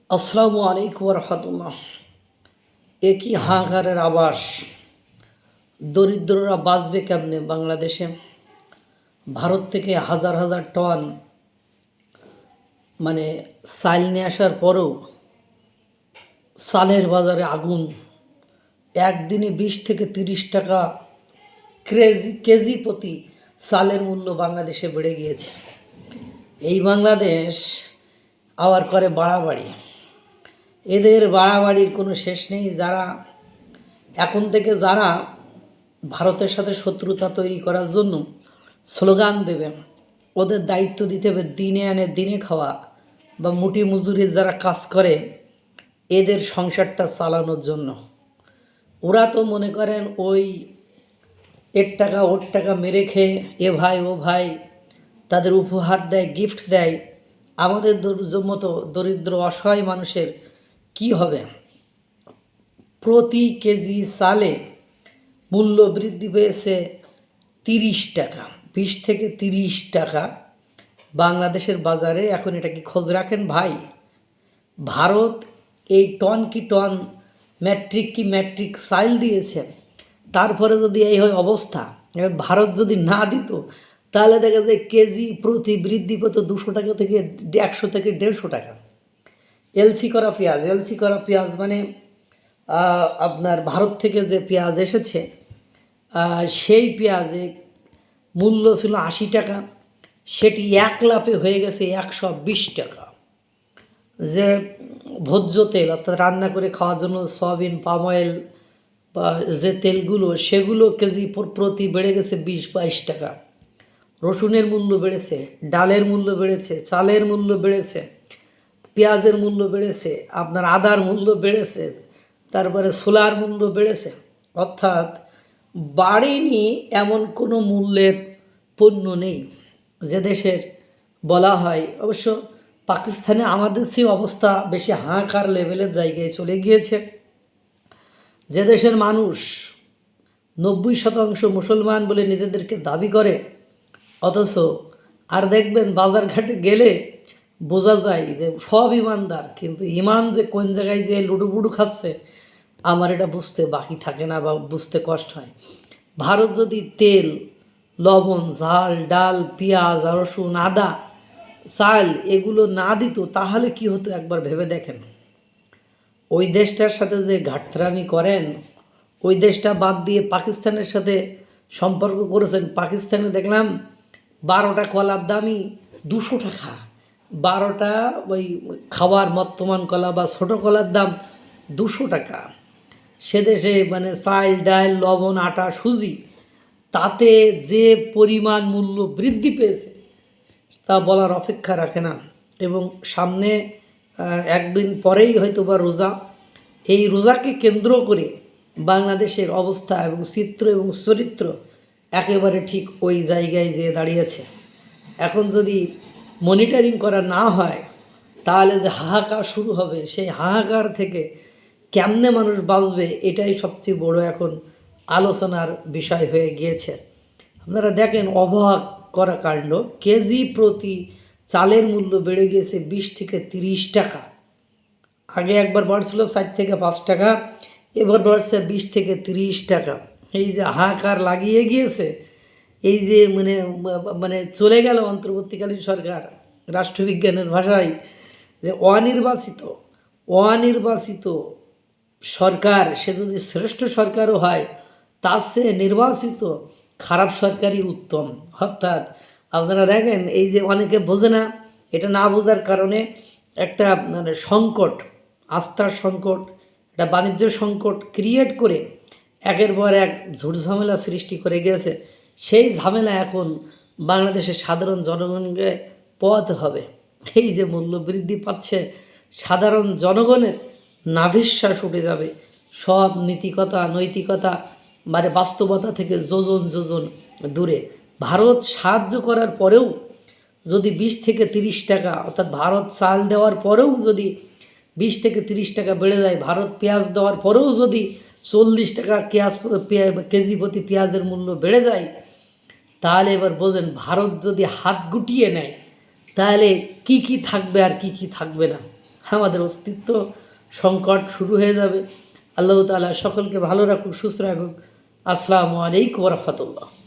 আসসালামু আলাইকুম রহমতুল্লাহ। একই হাহাকারের আবাস। দরিদ্ররা বাঁচবে কেমনে বাংলাদেশে? ভারত থেকে হাজার হাজার টন চাল নিয়ে আসার পরেও চালের বাজারে আগুন। একদিনে 20 থেকে 30 টাকা কেজি প্রতি চালের মূল্য বাংলাদেশে বেড়ে গিয়েছে। এই বাংলাদেশ আবার করে বাড়াবাড়ি। এদের বাড়াবাড়ির কোনো শেষ নেই। এখন থেকে যারা ভারতের সাথে শত্রুতা তৈরি করার জন্য স্লোগান দেবে, ওদের দায়িত্ব দিতে হবে দিনে আনে দিনে খাওয়া বা মুটি মজুরির যারা কাজ করে এদের সংসারটা চালানোর জন্য। ওরা তো মনে করেন ওই এর টাকা ওর টাকা মেরে খেয়ে এ ভাই ও ভাই তাদের উপহার দেয়, গিফট দেয়। আমাদের মতো দরিদ্র অসহায় মানুষের কি হবে? প্রতি কেজি চালে মূল্য বৃদ্ধি পেয়েছে 30 টাকা, 20 থেকে 30 টাকা বাংলাদেশের বাজারে। এখন এটা কি খোঁজ রাখেন ভাই? ভারত এই টন কি টন, ম্যাট্রিক কি ম্যাট্রিক চাল দিয়েছে। তারপরে যদি এই হয় অবস্থা, ভারত যদি না দিত তাহলে দেখা যায় কেজি প্রতি বৃদ্ধি পেত 200 টাকা থেকে 100 থেকে 150 টাকা। এলসি করা পেঁয়াজ মানে আপনার ভারত থেকে যে পেঁয়াজ এসেছে সেই পেঁয়াজে মূল্য ছিল 80 টাকা, সেটি 1 লাফে হয়ে গেছে 120 টাকা। যে ভোজ্য তেল অর্থাৎ রান্না করে খাওয়ার জন্য সয়াবিন, পাম অয়েল বা যে তেলগুলো সেগুলো কেজি প্রতি বেড়ে গেছে 20-22 টাকা। রসুনের মূল্য বেড়েছে, ডালের মূল্য বেড়েছে, চালের মূল্য বেড়েছে, পেঁয়াজের মূল্য বেড়েছে, আপনার আদার মূল্য বেড়েছে, তারপরে ছোলার মূল্য বেড়েছে। অর্থাৎ বাড়েনি এমন কোনো মূল্যের পণ্য নেই যে দেশের বলা হয়। অবশ্য পাকিস্তানে আমাদের সেই অবস্থা বেশি হাহাকার লেভেলের জায়গায় চলে গিয়েছে। যে দেশের মানুষ 90% মুসলমান বলে নিজেদেরকে দাবি করে, অথচ আর দেখবেন বাজারঘাটে গেলে বোঝা যায় যে সব ইমানদার, কিন্তু ইমান যে কোন জায়গায় যে লুডুবুডু খাচ্ছে আমার এটা বুঝতে বাকি থাকে না বা বুঝতে কষ্ট হয়। ভারত যদি তেল, লবণ, ঝাল, ডাল, পেঁয়াজ, রসুন, আদা, চাল এগুলো না দিত তাহলে কি হতো একবার ভেবে দেখেন। ওই দেশটার সাথে যে ঘাটরামি করেন, ওই দেশটা বাদ দিয়ে পাকিস্তানের সাথে সম্পর্ক করেছেন। পাকিস্তানে দেখলাম 12টা কলার দামই 200 টাকা। 12টা ওই খাওয়ার মর্তমান কলা বা ছোটো কলার দাম 200 টাকা। সে দেশে চাল, ডাল, লবণ, আটা, সুজি তাতে যে পরিমাণ মূল্য বৃদ্ধি পেয়েছে তা বলার অপেক্ষা রাখে না। এবং সামনে একদিন পরেই হয়তো বা রোজা। এই রোজাকে কেন্দ্র করে বাংলাদেশের অবস্থা এবং চিত্র এবং চরিত্র একেবারে ঠিক ওই জায়গায় যেয়ে দাঁড়িয়েছে। এখন যদি মনিটরিং করা না হয় তাহলে যে হাহাকার শুরু হবে, সেই হাহাকার থেকে কেমনে মানুষ বাঁচবে এটাই সবচেয়ে বড় এখন আলোচনার বিষয় হয়ে গিয়েছে। আপনারা দেখেন অবাক করা কাণ্ড, কেজি প্রতি চালের মূল্য বেড়ে গিয়েছে 20 থেকে 30 টাকা। আগে একবার বাড়ছিল 4 থেকে 5 টাকা, এবার বাড়ছে 20 থেকে 30 টাকা। এই যে হাহাকার লাগিয়ে গিয়েছে, এই যে চলে গেল অন্তর্বর্তীকালীন সরকার, রাষ্ট্রবিজ্ঞানের ভাষায় যে অনির্বাচিত সরকার সে যদি শ্রেষ্ঠ সরকারও হয় তার চেয়ে নির্বাচিত খারাপ সরকারই উত্তম। অর্থাৎ আপনারা দেখেন এই যে অনেকে বোঝে না, এটা না বোঝার কারণে একটা সংকট, আস্থার সংকট, একটা বাণিজ্য সংকট ক্রিয়েট করে একের পর এক ঝুট ঝামেলা সৃষ্টি করে গিয়েছে। সেই ঝামেলা এখন বাংলাদেশের সাধারণ জনগণকে পোহাতে হবে। এই যে মূল্য বৃদ্ধি পাচ্ছে, সাধারণ জনগণের নাভিশ্বাস উঠে যাবে। সব নীতিকতা, নৈতিকতা বাস্তবতা থেকে যোজন যোজন দূরে। ভারত সাহায্য করার পরেও যদি 20 থেকে 30 টাকা, অর্থাৎ ভারত চাল দেওয়ার পরেও যদি 20 থেকে 30 টাকা বেড়ে যায়, ভারত পেঁয়াজ দেওয়ার পরেও যদি 40 টাকা কেজি প্রতি পেঁয়াজের মূল্য বেড়ে যায়, তাহলে এবার বোঝেন ভারত যদি হাত গুটিয়ে নেয় তাহলে কি কি থাকবে আর কি কি থাকবে না। আমাদের অস্তিত্ব সংকট শুরু হয়ে যাবে। আল্লাহ তাআলা সকলকে ভালো রাখুক, সুস্থ রাখুক। আসসালামু আলাইকুম ওয়া রাহমাতুল্লাহ।